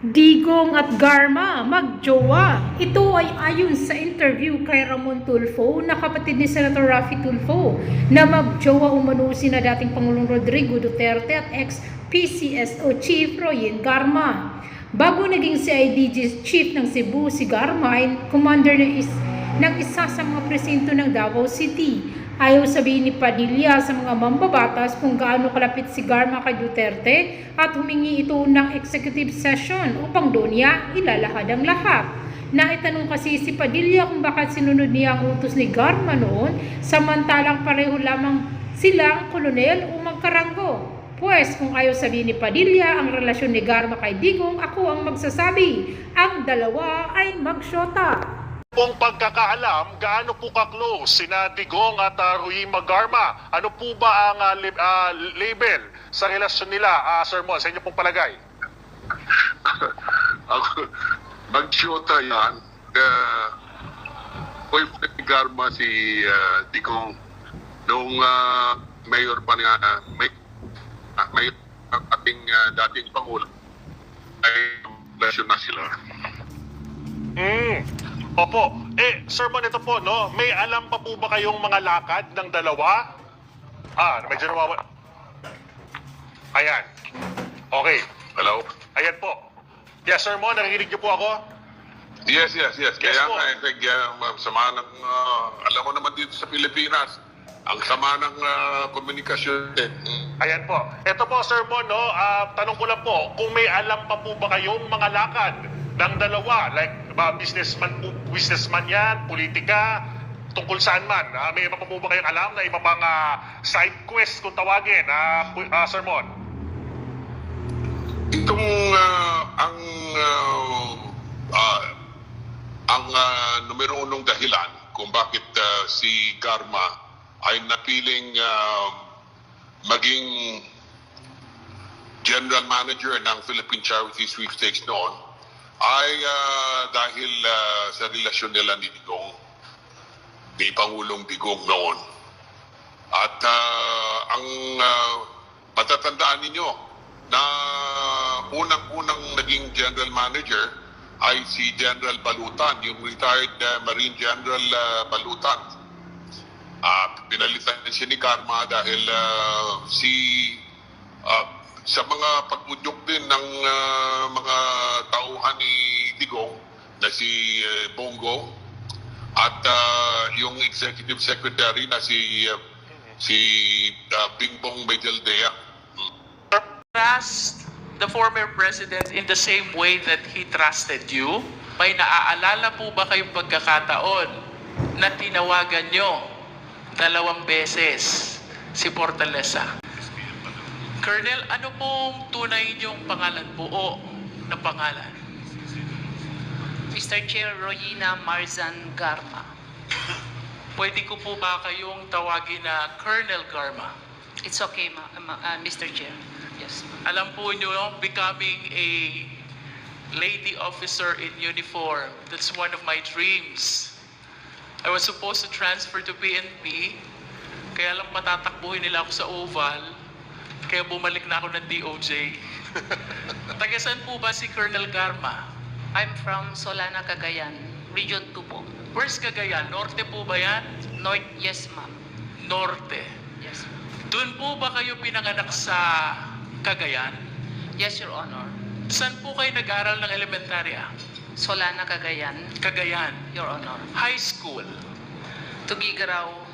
Digong at Garma magjowa. Ito ay ayon sa interview kay Ramon Tulfo na kapatid ni Senator Raffy Tulfo na magjowa umano sina dating Pangulong Rodrigo Duterte at ex-PCSO Chief Royen Garma. Bago naging CIDG Chief ng Cebu, si Garma ay commander ng isa sa mga presinto ng Davao City. Ayaw sabihin ni Padilla sa mga mambabatas kung gaano kalapit si Garma kay Duterte at humingi ito ng executive session upang doon niya ilalahad ang lahat. Naitanong kasi si Padilla kung bakit sinunod niya ang utos ni Garma noon samantalang pareho lamang silang kolonel o magkaranggo. Pues kung ayaw sabihin ni Padilla ang relasyon ni Garma kay Digong, ako ang magsasabi, ang dalawa ay magsyota. Pong pagkakaalam, gaano po ka-close sina Digong at Roy Magarma? Ano po ba ang label sa relasyon nila, Sir Mon, sa inyo pong palagay? Magsyota yan. Boyfriend ni Garma si Digong noong mayor pa niya, mayor ating dating Pangulo ay relasyon na sila. Opo. Sir Mon, ito po, no? May alam pa po ba kayong mga lakad ng dalawa? Medyo nawawa. Ayan. Okay. Hello? Ayan po. Yes, Sir Mon, narinig niyo po ako? Yes. Kaya po. sama ng, alam mo naman dito sa Pilipinas, ang sama ng komunikasyon din. Ayan po. Ito po, Sir Mon, no? Tanong ko lang po, kung may alam pa po ba kayong mga lakad ng dalawa, like businessman yan, politika, tungkol saan man. May iba pa po ba kayong alam na iba pang side quest kung tawagin, Sir Mon? Itong ang numero unong dahilan kung bakit si Garma ay napiling maging general manager ng Philippine Charity Sweepstakes noon ay dahil sa relasyon nila ni Digong, ni Pangulong Digong noon. At ang matatandaan ninyo na unang-unang naging general manager ay si General Balutan, yung retired Marine General Balutan. Pinalitan siya ni Garma dahil sa mga pag-udyok din ng mga tauhan ni Digong na si Bongo at yung executive secretary na si Bingbong Medjaldea. Trust the former president in the same way that he trusted you? May naaalala po ba kayong pagkakataon na tinawagan nyo 2 beses si Fortaleza? Colonel, ano pong tunay niyong pangalan, buo na pangalan? Mr. Chair, Royina Marzan Garma. Pwede ko po ba kayong tawagin na Colonel Garma? It's okay, Mr. Chair. Yes. Alam po niyo, becoming a lady officer in uniform, that's one of my dreams. I was supposed to transfer to PNP, kaya lang matatakbuhin nila ako sa Oval, kaya bumalik na ako ng DOJ. Taga saan po ba si Colonel Garma? I'm from Solana, Cagayan, Region 2 po. Where's Cagayan? Norte po ba yan? North, yes, ma'am. Norte. Yes, ma'am. Doon po ba kayo pinanganak sa Cagayan? Yes, Your Honor. Saan po kayo nag-aral ng elementarya? Solana, Cagayan, Cagayan. Your Honor. High school. Tugigaraw,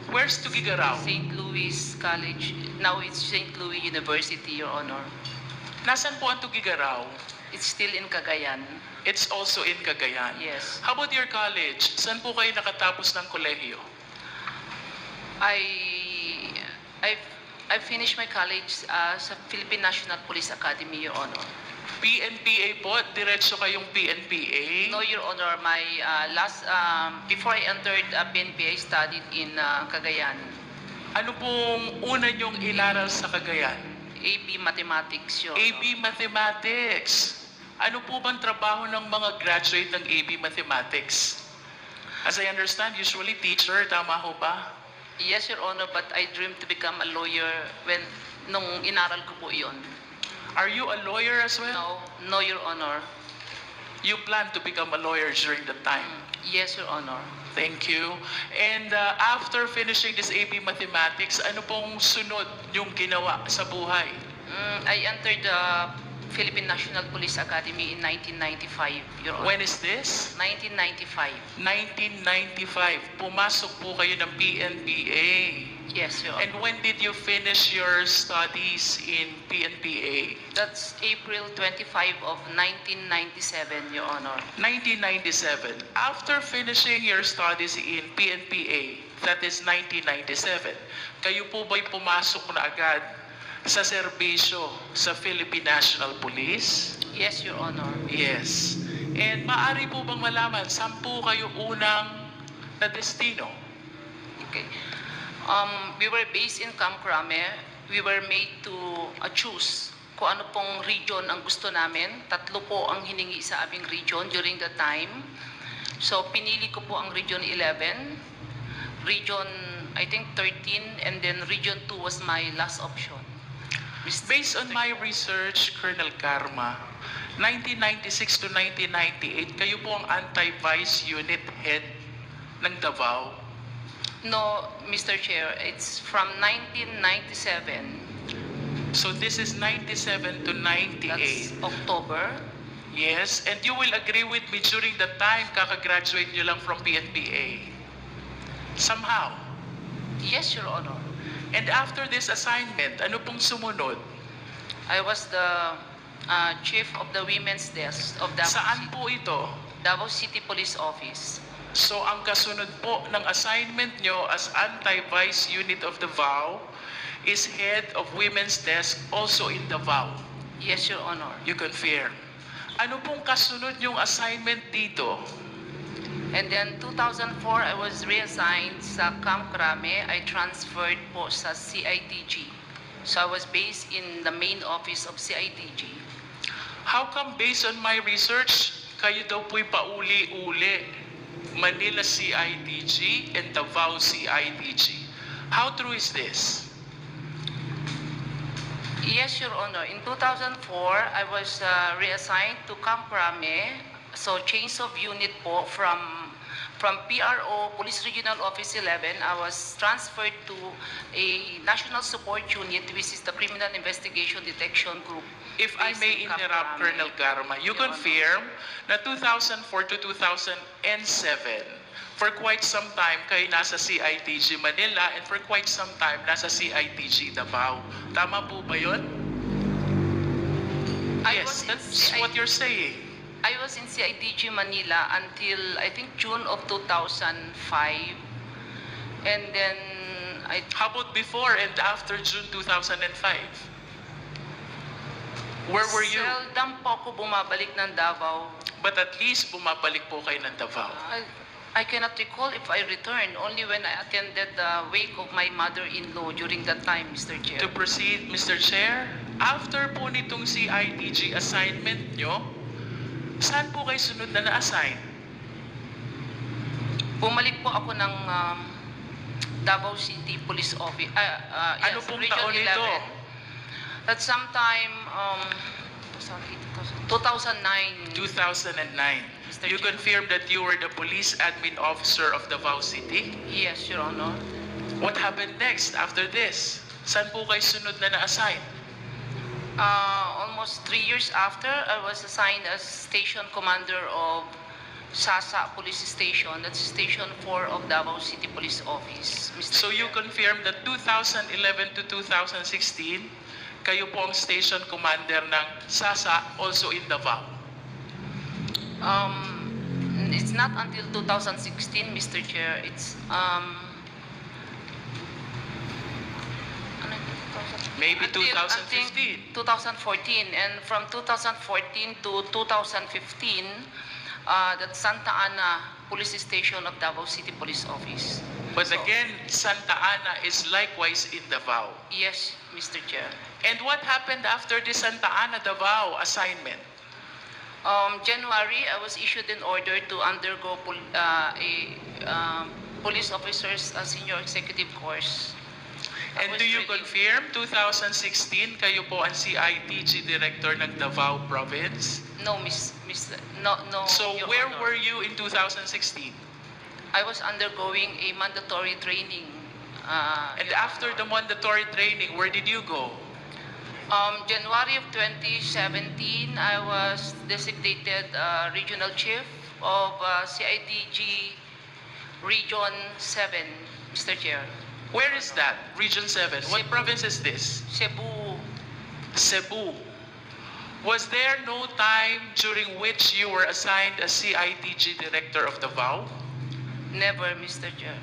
Where's Tugigaraw? St. Louis College. Now it's St. Louis University, Your Honor. Nasaan po ang Tugigaraw? It's still in Cagayan. It's also in Cagayan. Yes. How about your college? Saan po kayo nakatapos ng kolehiyo? I finished my college sa Philippine National Police Academy, Your Honor. PNPA po? Diretso kayong PNPA? No, Your Honor, my before I entered PNP, I studied in Cagayan. Ano pong una niyong ilaral sa Cagayan? AP Mathematics, Your Honor. AB Mathematics. Ano po bang trabaho ng mga graduate ng AB Mathematics? As I understand, usually teacher, tama ho ba? Yes, Your Honor, but I dreamed to become a lawyer nung inaral ko po iyon. Are you a lawyer as well? No, no, Your Honor. You plan to become a lawyer during that time? Yes, Your Honor. Thank you. And after finishing this AP Mathematics, ano pong sunod yung ginawa sa buhay? I entered the Philippine National Police Academy in 1995, Your Honor. When is this? 1995. 1995. Pumasok po kayo ng PNPA. Yes, Your Honor. And when did you finish your studies in PNPA? That's April 25 of 1997, Your Honor. 1997. After finishing your studies in PNPA, that is 1997, kayo po ba'y pumasok na agad sa serbisyo sa Philippine National Police? Yes, Your Honor. Yes. And maaari po bang malaman, saan po kayo unang na destino? Okay. We were based in Camp Crame. We were made to choose kung ano pong region ang gusto namin. 3 po ang hiningi sa aming region during the time. So, pinili ko po ang Region 11, Region, I think, 13, and then Region 2 was my last option. Based on my research, Colonel Karma, 1996 to 1998, kayo po ang anti-vice unit head ng Davao. No, Mr. Chair, it's from 1997. So this is 97 to 98. That's October. Yes, and you will agree with me during the time kakagraduate nyo lang from PNPA. Somehow. Yes, Your Honor. And after this assignment, ano pong sumunod? I was the chief of the women's desk of Saan po ito? Davao City Police Office. So ang kasunod po ng assignment nyo as anti-vice unit of Davao is head of women's desk also in Davao. Yes, Your Honor. You confirm. Ano pong kasunod yung assignment dito? And then 2004, I was reassigned sa Camp Crame. I transferred po sa CIDG. So I was based in the main office of CIDG. How come based on my research, kayo daw po'y pauli-uli? Manila CIDG and Davao CIDG. How true is this? Yes, Your Honor. In 2004, I was reassigned to Camp Crame. So change of unit po from PRO, Police Regional Office 11, I was transferred to a National Support Unit, which is the Criminal Investigation Detection Group. If I based may in Camp interrupt, Crame. Colonel Garma, you Your Honor. confirm na 2004 to 2007, for quite some time kayo nasa CIDG Manila and for quite some time nasa CIDG Davao. Tama po ba yun? I Yes, was in that's what you're saying. I was in CIDG Manila until I think June of 2005. And then How about before and after June 2005? Where were you? seldom po ako bumabalik ng Davao. But at least bumabalik po kayo ng Davao. I cannot recall if I returned only when I attended the wake of my mother-in-law during that time, Mr. Chair. To proceed, Mr. Chair, after po nitong CIDG assignment nyo, saan po kayo sunod na na-assign? Bumalik po ako ng Davao City Police Office. Ano pong taon ito? That's sometime 2009. 2009. Mr. You Chair. confirm that you were the police admin officer of Davao City? Yes, Your Honor. What happened next after this? Saan po kayo sunod na na-assign? Almost 3 years after, I was assigned as station commander of Sasa Police Station. That's Station 4 of Davao City Police Office. Mr. So you Chair. confirm that 2011 to 2016, kayo po ang station commander ng SASA, also in Davao. It's not until 2016, Mr. Chair. It's Maybe until 2015. 2014, and from 2014 to 2015, that's Santa Ana Police Station of Davao City Police Office. But So, again, Santa Ana is likewise in Davao. yes, Mr. Chair. And what happened after the Santa Ana Davao assignment? January, I was issued an order to undergo police officers senior executive course. And do you confirm 2016 kayo po ang CIDG Director ng Davao Province? No, no. So Your where Honor. were you in 2016? I was undergoing a mandatory training. And Your after the Honor. mandatory training, where did you go? January of 2017, I was designated regional chief of CIDG Region 7, Mr. Chair. Where is that? Region 7. What Cebu. province is this? Cebu. Cebu. Was there no time during which you were assigned as CIDG Director of Davao? Never, Mr. Chair.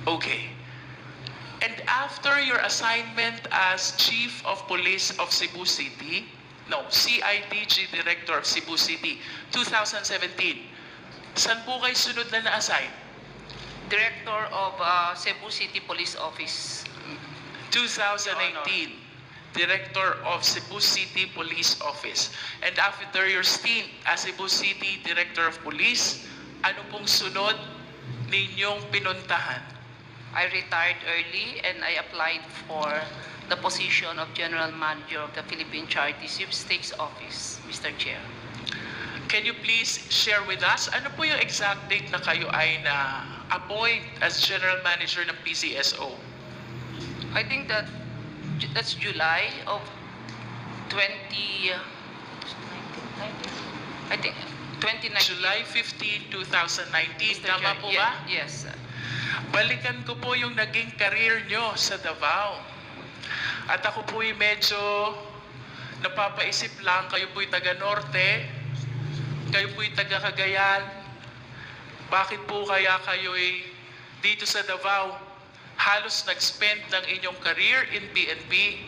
Okay. And after your assignment as Chief of Police of Cebu City, no, CIDG Director of Cebu City, 2017, saan po kayo sunod na na-assign? Director of Cebu City Police Office. 2018, Director of Cebu City Police Office. And after your stint as Cebu City Director of Police, ano pong sunod ninyong pinuntahan? I retired early and I applied for the position of General Manager of the Philippine Charity Sweepstakes Office, Mr. Chair. Can you please share with us, ano po yung exact date na kayo ay na-appoint as General Manager ng PCSO? I think that's July of 2019. I think 2019. July 15, 2019. Mr. Tama Chair. po ba? Yes. Balikan ko po yung naging career nyo sa Davao. At ako po'y medyo napapaisip lang, kayo po'y taga-Norte, kayo po'y taga-Cagayan. Bakit po kaya kayo'y dito sa Davao halos nag-spend ng inyong career in PNP?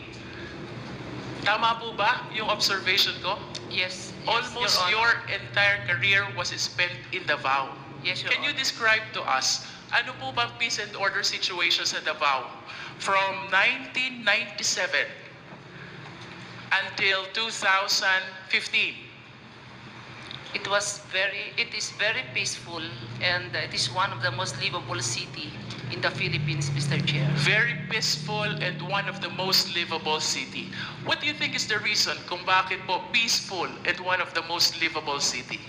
Tama po ba yung observation ko? Yes. Almost Your your Honor. entire career was spent in Davao. Yes, Your Can you Honor. describe to us, ano po bang peace and order situation sa Davao from 1997 until 2015? It is very peaceful and it is one of the most livable city in the Philippines, Mr. Chair. Very peaceful and one of the most livable city. What do you think is the reason kung bakit po peaceful and one of the most livable city?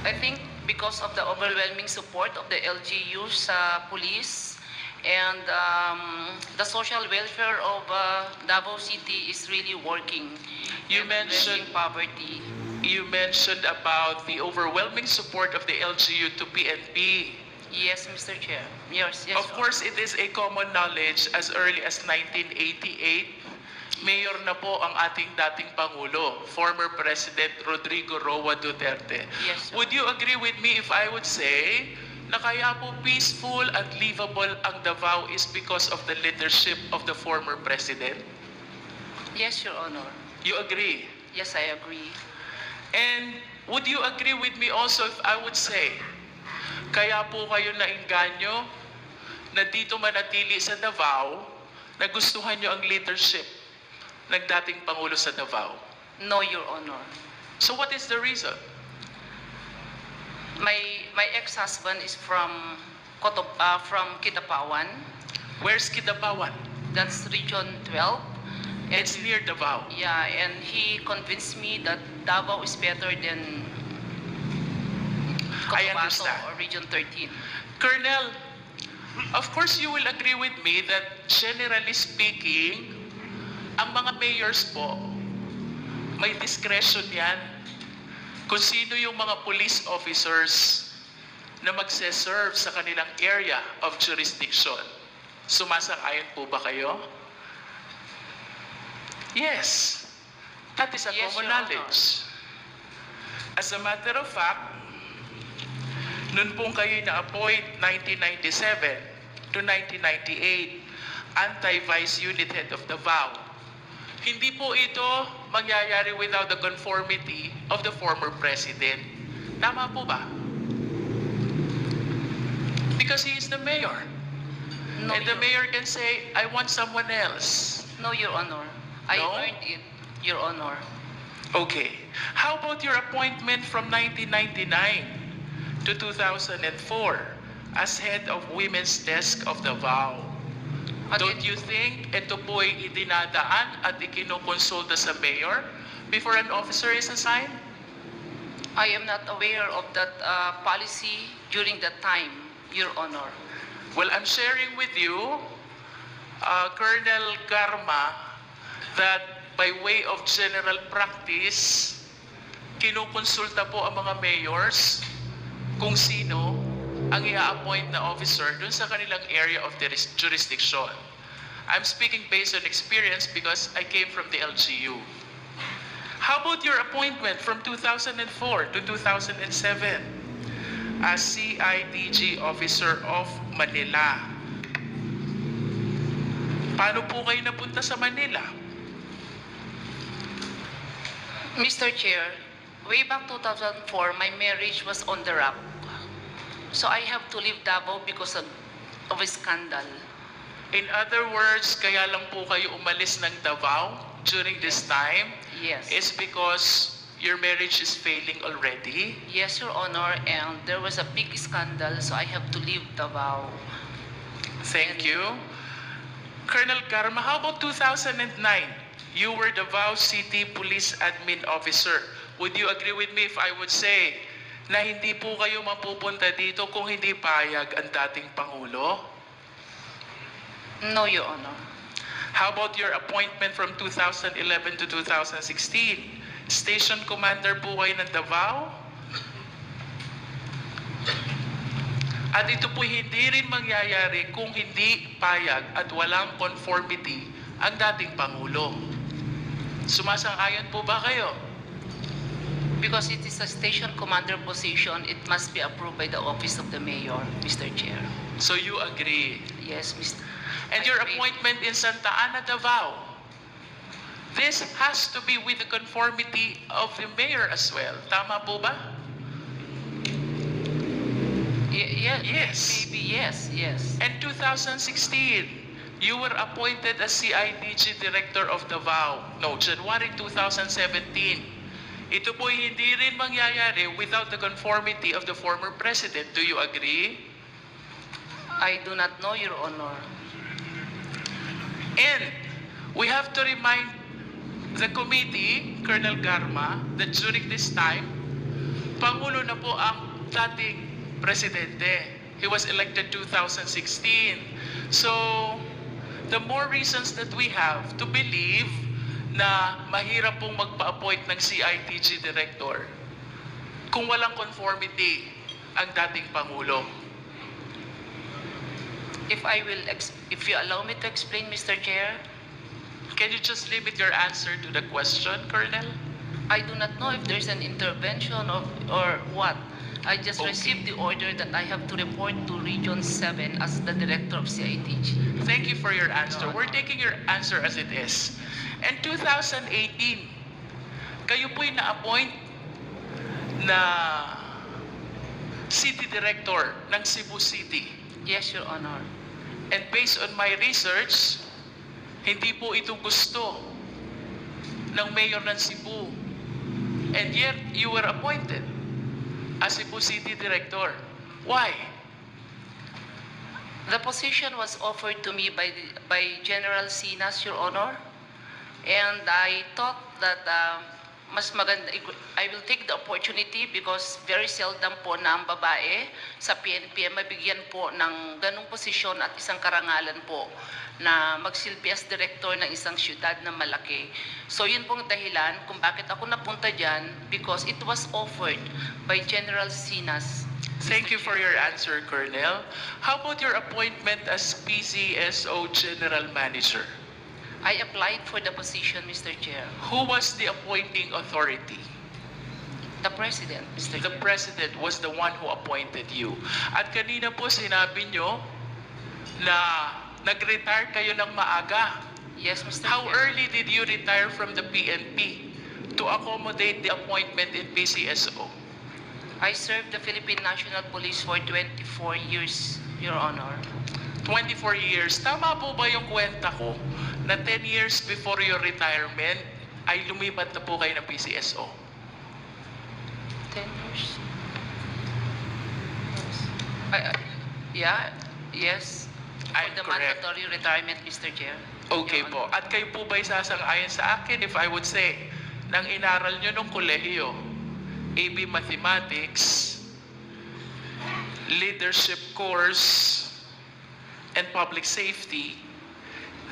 I think because of the overwhelming support of the LGU sa police and the social welfare of Davao City is really working. You in addressing mentioned- poverty. You mentioned about the overwhelming support of the LGU to PNP. Yes, Mr. Chair. Yes. Of course, it is a common knowledge as early as 1988, mayor na po ang ating dating Pangulo, former President Rodrigo Roa Duterte. Yes, sir. Would you agree with me if I would say na kaya po peaceful at livable ang Davao is because of the leadership of the former President? Yes, Your Honor. You agree? Yes, I agree. And would you agree with me also if I would say, kaya po kayo nainganyo na dito manatili sa Davao, na gustuhan nyo ang leadership ng dating Pangulo sa Davao? No, Your Honor. So what is the reason? My ex-husband is from Kitapawan. Where's Kidapawan? That's Region 12. And It's near Davao. yeah, and he convinced me that Davao is better than I Cotabato understand. or Region 13. Colonel, of course you will agree with me that generally speaking, ang mga mayors po, may discretion yan kung sino yung mga police officers na magse-serve sa kanilang area of jurisdiction. Sumasang-ayon po ba kayo? Yes. That is a Yes, common Your Honor. knowledge. As a matter of fact, noon pong kayo na-appoint 1997 to 1998, anti-vice unit head of Davao. Hindi po ito mangyayari without the conformity of the former president. Tama po ba? Because he is the mayor. No, And the mayor can say, I want someone else. No, Your Honor. I No? earned it, Your Honor. Okay. How about your appointment from 1999 to 2004 as head of Women's Desk of Davao? Don't you think ito po'y idinadaan at ikinokonsulta sa mayor before an officer is assigned? I am not aware of that policy during that time, Your Honor. Well, I'm sharing with you, Colonel Garma, that by way of general practice, kinukonsulta po ang mga mayors kung sino ang i-appoint na officer dun sa kanilang area of jurisdiction. I'm speaking based on experience because I came from the LGU. How about your appointment from 2004 to 2007 as CIDG Officer of Manila? Paano po kayo napunta sa Manila? Mr. Chair, way back 2004, my marriage was on the rock. So I have to leave Davao because of a scandal. In other words, kaya lang po kayo umalis ng Davao during this time Yes. is because your marriage is failing already? Yes, Your Honor, and there was a big scandal, so I have to leave Davao. Thank you. Colonel Garma, how about 2009? You were Davao City Police Admin Officer. Would you agree with me if I would say na hindi po kayo mapupunta dito kung hindi payag ang dating Pangulo? No, Your Honor. How about your appointment from 2011 to 2016? Station Commander po kayo ng Davao? At ito po hindi rin mangyayari kung hindi payag at walang conformity ang dating Pangulo. Sumasang-ayon po ba kayo? Because it is a station commander position, it must be approved by the office of the mayor, Mr. Chair. So you agree? Yes, Mr. And I your agree. appointment in Santa Ana, Davao, this has to be with the conformity of the mayor as well. Tama po ba? Yes. Maybe yes. And 2016, you were appointed as CIDG Director of Davao. No, January 2017. Ito po hindi rin mangyayari without the conformity of the former president. Do you agree? I do not know, Your Honor. And we have to remind the committee, Colonel Garma, that during this time, Pangulo na po ang dating presidente. He was elected 2016. So, the more reasons that we have to believe na mahirap pong magpa-appoint ng CIDG Director kung walang conformity ang dating Pangulo. If you allow me to explain, Mr. Chair, Can you just limit your answer to the question, Colonel? I do not know if there's an intervention or what. I just Okay. received the order that I have to report to Region 7 as the Director of CIDG. Thank you for your answer. We're taking your answer as it is. And 2018, kayo po'y na-appoint na City Director ng Cebu City. Yes, Your Honor. And based on my research, hindi po ito gusto ng Mayor ng Cebu. And yet, you were appointed as Cebu City Director. Why? The position was offered to me by General Sinas, Your Honor. And I thought that mas maganda, I will take the opportunity because very seldom po na ang babae sa PNP mabigyan po ng ganong posisyon at isang karangalan po na magsilbi as director ng isang syudad na malaki. So yun pong dahilan kung bakit ako napunta dyan because it was offered by General Sinas. Thank you for your answer, Colonel. How about your appointment as PCSO General Manager? I applied for the position, Mr. Chair. Who was the appointing authority? The President, Mr. The Chair. President was the one who appointed you. At kanina po sinabi nyo na nag-retire kayo ng maaga. Yes, Mr. How Chair. early did you retire from the PNP to accommodate the appointment in PCSO? I served the Philippine National Police for 24 years, Your Honor. 24 years. Tama po ba yung kwenta ko na 10 years before your retirement ay lumipat na po kayo ng PCSO? 10 years? Yeah, yes. I'm the correct. mandatory retirement, Mr. Chair. Okay Your po. Honor. At kayo po ba'y sasang-ayon sa akin if I would say, nang inaral nyo nung kolehiyo, AB Mathematics, Leadership Course, and Public Safety,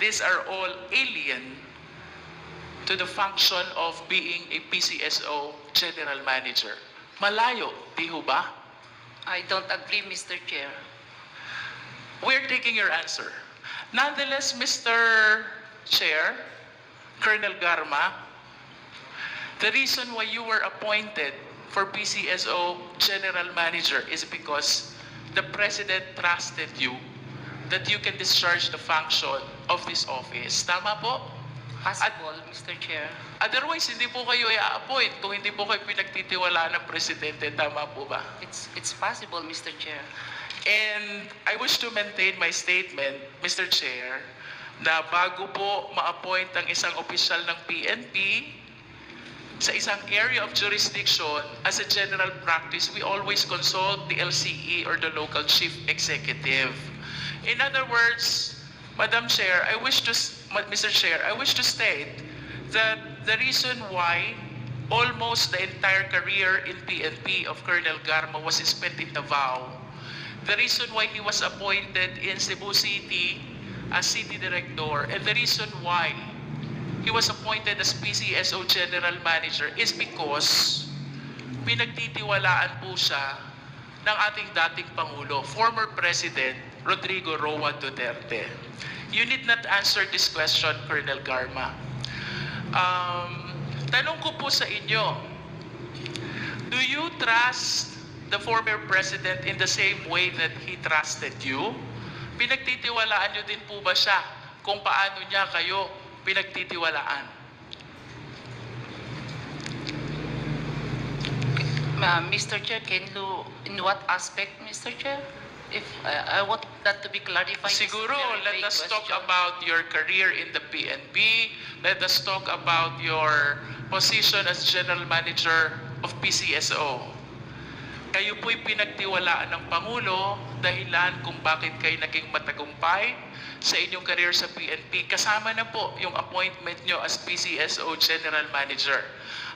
these are all alien to the function of being a PCSO General Manager. Malayo, di ho ba? I don't agree, Mr. Chair. We're taking your answer. Nonetheless, Mr. Chair, Colonel Garma, the reason why you were appointed for PCSO General Manager is because the President trusted you that you can discharge the function of this office. Tama po? Possible, Mr. Chair. Otherwise, hindi po kayo i-appoint kung hindi po kayo pinagtitiwalaan ng Presidente. Tama po ba? It's possible, Mr. Chair. And I wish to maintain my statement, Mr. Chair, na bago po ma-appoint ang isang opisyal ng PNP sa isang area of jurisdiction, as a general practice, we always consult the LCE or the local chief executive. In other words, Madam Chair, Mr. Chair, I wish to state that the reason why almost the entire career in PNP of Colonel Garma was spent in Davao, the reason why he was appointed in Cebu City as City Director, and the reason why he was appointed as PCSO General Manager is because pinagtitiwalaan po siya ng ating dating Pangulo, former President Rodrigo Roa Duterte. You need not answer this question, Colonel Garma. Tanong ko po sa inyo, do you trust the former President in the same way that he trusted you? Pinagtitiwalaan nyo din po ba siya kung paano niya kayo pinagtitiwalaan? Mr. Chair, in what aspect, Mr. Chair? If I want that to be clarified. it's Siguro, very let vague us talk question. about your career in the PNP. Let us talk about your position as General Manager of PCSO. Kayo po'y pinagtiwalaan ng Pangulo dahilan kung bakit kayo naging matagumpay sa inyong career sa PNP. Kasama na po yung appointment nyo as PCSO General Manager.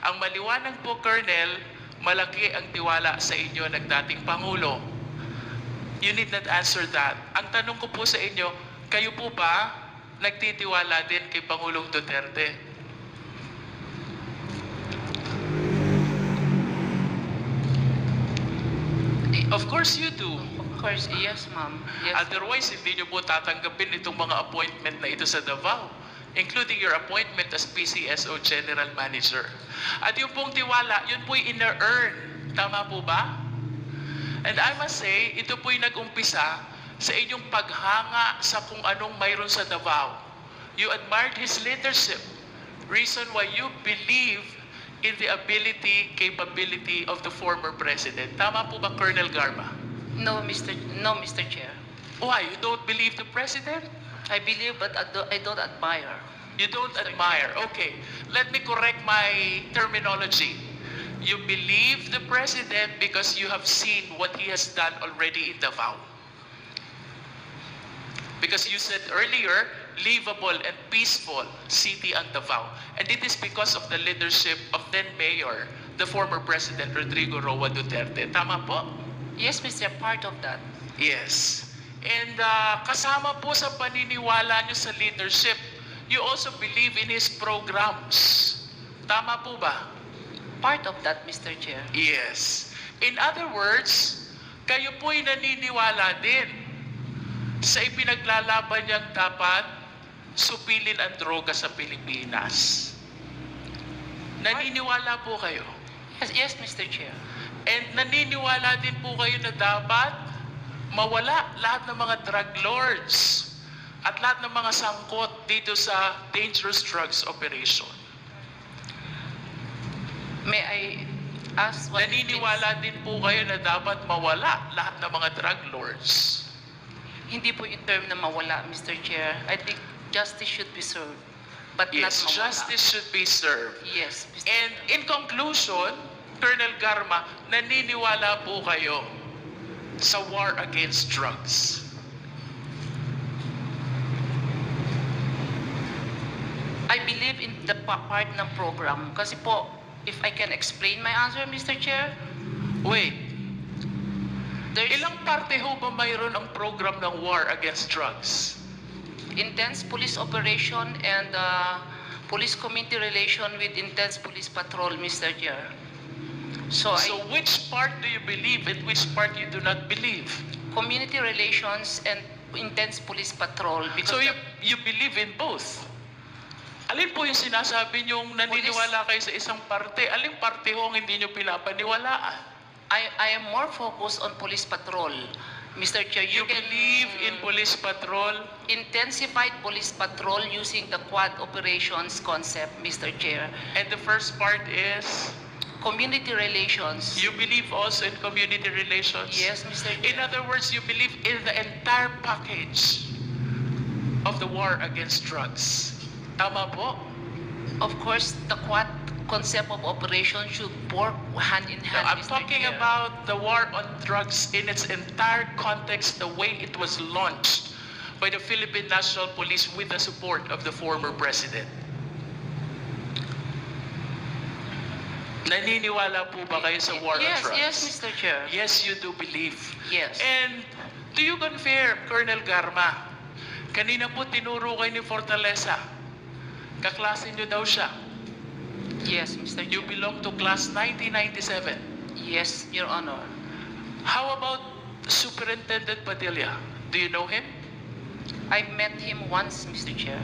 Ang maliwanag po, Colonel, malaki ang tiwala sa inyo ng dating Pangulo. You need not answer that. Ang tanong ko po sa inyo, kayo po ba nagtitiwala din kay Pangulong Duterte? Of course you do. Of course, yes, ma'am. Yes. Otherwise, hindi nyo po tatanggapin itong mga appointment na ito sa Davao, including your appointment as PCSO General Manager. At yung pong tiwala, yun po'y ina-earn. Tama po ba? And I must say, ito po'y nag-umpisa sa inyong paghanga sa kung anong mayroon sa Davao. You admired his leadership. Reason why you believe in the capability of the former president. Tama po ba, Colonel Garma? No, Mr. Chair. Why? You don't believe the president? I believe, but I don't admire. You don't admire. Okay. Let me correct my terminology. You believe the president because you have seen what he has done already in Davao. Because you said earlier, livable and peaceful city ang Davao. And it is because of the leadership of then Mayor, the former President Rodrigo Roa Duterte. Tama po? Yes, Mr. Part of that. Yes. And kasama po sa paniniwala niyo sa leadership, you also believe in his programs. Tama po ba? Part of that, Mr. Chair. Yes. In other words, kayo po'y naniniwala din sa ipinaglalaban niyang dapat supilin ang droga sa Pilipinas. Naniniwala po kayo. Yes, Mr. Chair. And naniniwala din po kayo na dapat mawala lahat ng mga drug lords at lahat ng mga sangkot dito sa dangerous drugs operation. May I ask what it means? Naniniwala din po kayo na dapat mawala lahat ng mga drug lords. Hindi po yung term na mawala, Mr. Chair. I think justice should be served, but Yes, not mawala. justice should be served. Yes, Mr. And in conclusion, Colonel Garma, naniniwala po kayo sa war against drugs. I believe in the part ng program. Kasi po, if I can explain my answer, Mr. Chair, Wait, there's ilang parte ho ba mayroon ang program ng war against drugs? intense police operation and police community relation with intense police patrol, Mr. Chair. So, So which part do you believe and which part you do not believe? community relations and intense police patrol because So you believe in both? Alin po yung sinasabi niyong naniniwala kayo sa isang parte? Aling parte ho ang hindi niyo pinapaniwalaan? I am more focused on police patrol, Mr. Chair. You believe in police patrol? intensified police patrol using the quad operations concept, Mr. Chair. And the first part is, Community relations. you believe also in community relations? Yes, Mr. In Chair. other words, you believe in the entire package of the war against drugs. Tama po? Of course, the quad concept of operation should work hand in hand, I'm Mr. talking Chair. about the war on drugs in its entire context, the way it was launched by the Philippine National Police with the support of the former president. Naniniwala po ba kayo sa war on Yes, drugs? yes, Mr. Chair. Yes, you do believe. Yes. And do you confirm, Colonel Garma, kanina po tinuro kayo ni Fortaleza, kaklase niyo daw siya. Yes, Mr. You Chair. belong to class 1997. Yes, Your Honor. How about Superintendent Padilla? Do you know him? I met him once, Mr. Chair.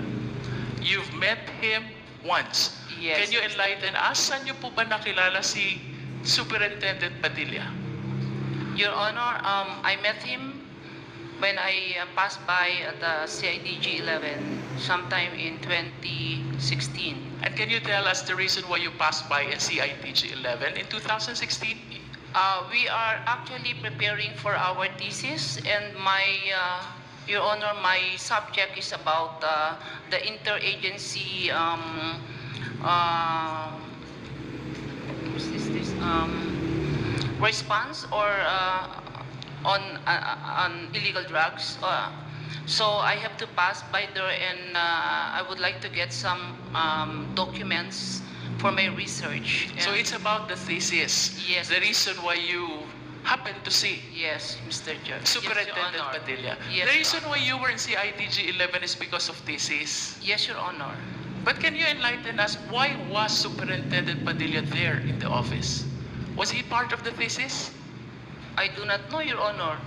You've met him once. Yes. Can you enlighten us? Saan niyo po ba nakilala si Superintendent Padilla? Your Honor, I met him when I passed by at the CIDG 11 sometime in 2016. And can you tell us the reason why you passed by in CITG 11 in 2016? We are actually preparing for our thesis, and Your Honor, my subject is about the interagency what's this response or on illegal drugs. So I have to pass by there, and I would like to get some documents for my research. So And- it's about the thesis. Yes. The reason why you happened to see Yes, Mr. Judge. Superintendent Yes, Your Honor. Padilla. Yes, The Your reason why you were in CITG 11 is because of thesis. Yes, Your Honor. But can you enlighten us, why was Superintendent Padilla there in the office? Was he part of the thesis? I do not know, Your Honor,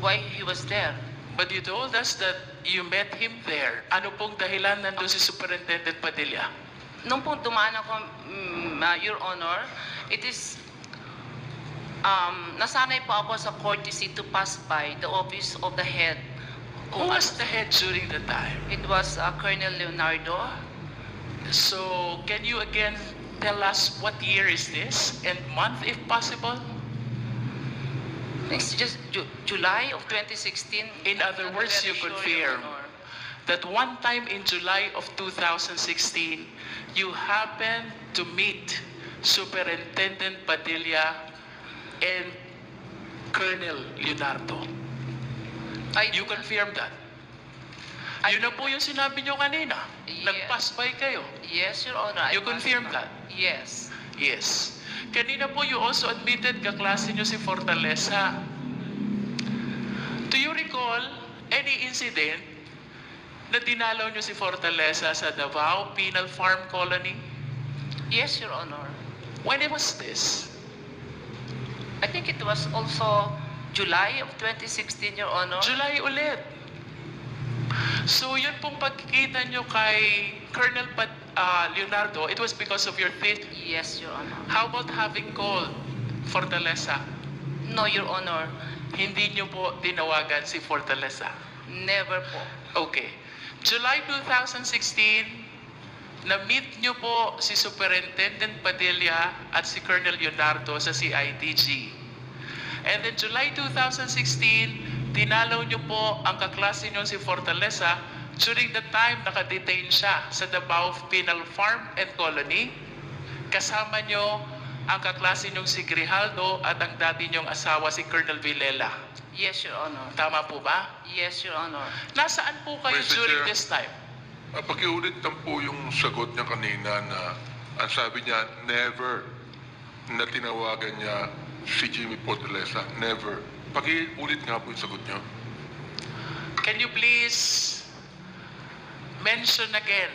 why he was there. But you told us that you met him there. Ano pong dahilan nandun si Superintendent Padilla? Nung po dumaan ako, Your Honor, it is, nasanay po ako sa courtesy to pass by the office of the head. Who was the head during the time? It was Colonel Leonardo. So, can you again tell us what year is this and month if possible? It's just July of 2016. In other I'm words, very you sure, confirm Your Honor. that one time in July of 2016, you happened to meet Superintendent Padilla and Colonel Leonardo. You confirm that? Yun na po yung sinabi nyo kanina. Yeah. Nag-pass by kayo. Yes, Your Honor. I You passed confirm by. that? Yes. Yes. Kanina po you also admitted kaklase nyo si Fortaleza. Do you recall any incident na dinalaw nyo si Fortaleza sa Davao Penal Farm Colony? Yes, Your Honor. When was this? I think it was also July of 2016, Your Honor. July ulit. So yun pong pagkikita nyo kay Colonel Leonardo, it was because of your thesis. Yes, Your Honor. How about having called Fortaleza? No, Your Honor. Hindi nyo po tinawagan si Fortaleza. Never po. Okay. July 2016, na-meet nyo po si Superintendent Padilla at si Colonel Leonardo sa CITG. And then July 2016, dinalaw nyo po ang kaklase nyo si Fortaleza during the time nakadetain siya sa Davao Penal Farm and Colony. Kasama nyo ang kaklase nyong si Grijaldo at ang dati nyong asawa si Colonel Villela. Yes, Your Honor. Tama po ba? Yes, Your Honor. Nasaan po kayo Mr. during Chair. this time? Pakiulit lang po yung sagot niya kanina na ang sabi niya, never na tinawagan niya si Jimmy Fortaleza. Never. Pakiulit nga po yung sagot niya. Can you please mention again,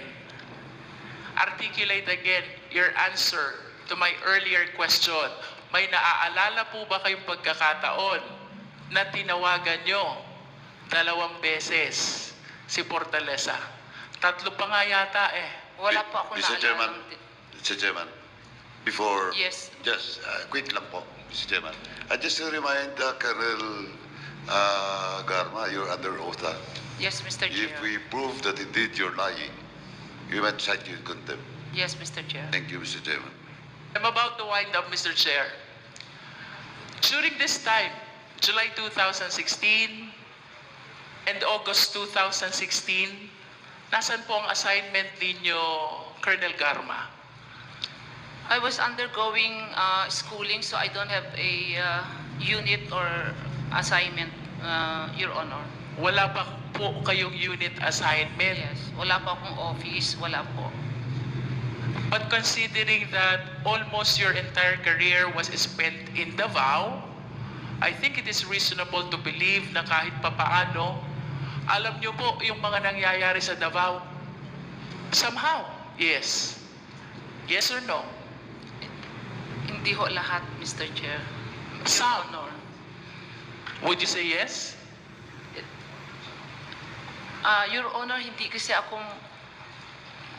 articulate again your answer to my earlier question? May naaalala po ba kayong pagkakataon na tinawagan nyo 2 beses si Fortaleza? 3 pa nga yata eh. Wala po ako Mr. Chairman, naalala. Mr. Chairman, before... Yes. Just quick lang po, Mr. Chairman. Just to remind Colonel Garma, you're under oath. Yes, Mr. Chair. If we prove that indeed you're lying, we might cite you in contempt. Yes, Mr. Chair. Thank you, Mr. Chairman. I'm about to wind up, Mr. Chair. During this time, July 2016 and August 2016, nasan po ang assignment ninyo, Colonel Garma? I was undergoing schooling, so I don't have a unit or assignment, Your Honor. Wala pa po kayong unit assignment. Yes. Wala pa akong office. Wala po. But considering that almost your entire career was spent in Davao, I think it is reasonable to believe na kahit papaano, alam nyo po yung mga nangyayari sa Davao. Somehow, yes. Yes or no? Hindi ho lahat, Mr. Chair. Your Some. Honor. Would you say yes? Your Honor, hindi kasi ako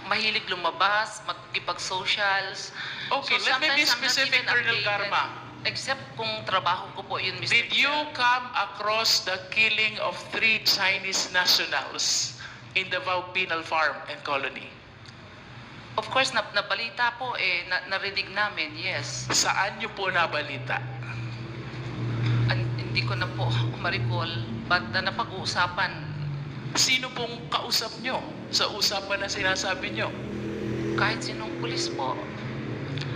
mahilig lumabas, magkipag-socials. Okay, let me be sometimes I'm not specific, even Colonel updated. Garma. Except kung trabaho ko po yun, Mr. Did you Chair. come across the killing of 3 Chinese nationals in Davao Penal Farm and Colony? Of course, nabalita po narinig namin, yes. Saan nyo po nabalita? Hindi ko na po ma-recall, but napag-uusapan Sino pong kausap nyo sa usapan na sinasabi nyo? kahit sinong pulis po.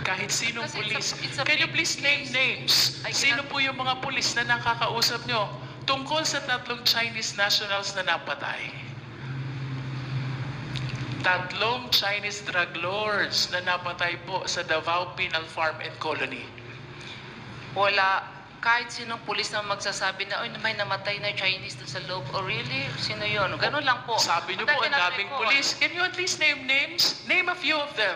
Kahit sinong Kasi pulis. it's a Can you big please name case. names? I Sino cannot- po yung mga pulis na nakakausap nyo tungkol sa 3 Chinese nationals na napatay? 3 Chinese drug lords na napatay po sa Davao Penal Farm and Colony. Wala, kahit sinong pulis na magsasabi na, may namatay na Chinese dun sa loob. Oh, really? Sino yun? Ganun lang po. Sabi nyo But I po, ang cannot daming recall. pulis. Can you at least name names? Name a few of them.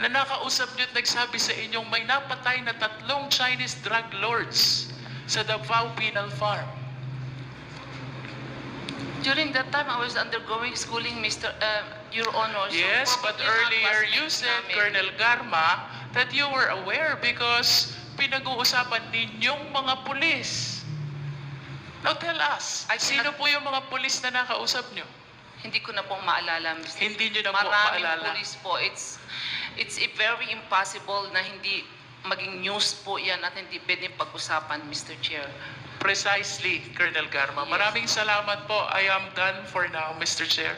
Na nakausap nyo at nagsabi sa inyong may napatay na 3 Chinese drug lords sa Davao Penal Farm. During that time, I was undergoing schooling, Your Honor. So Yes, but probably mga earlier you classmates said, namin. Colonel Garma, that you were aware because pinag-uusapan ninyong mga pulis. Now tell us, I cannot- sino po yung mga pulis na nakausap nyo? Hindi ko na po maalala, Mr. Hindi nyo na po Maraming maalala. pulis po. It's very impossible na hindi maging news po yan at hindi pwedeng pag-usapan, Mr. Chair. Precisely, Colonel Garma. Yes. Maraming salamat po. I am done for now, Mr. Chair.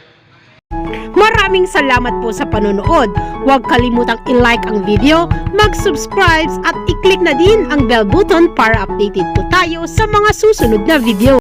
Maraming salamat po sa panonood. Huwag kalimutang i-like ang video, mag-subscribe at i-click na din ang bell button para updated po tayo sa mga susunod na video.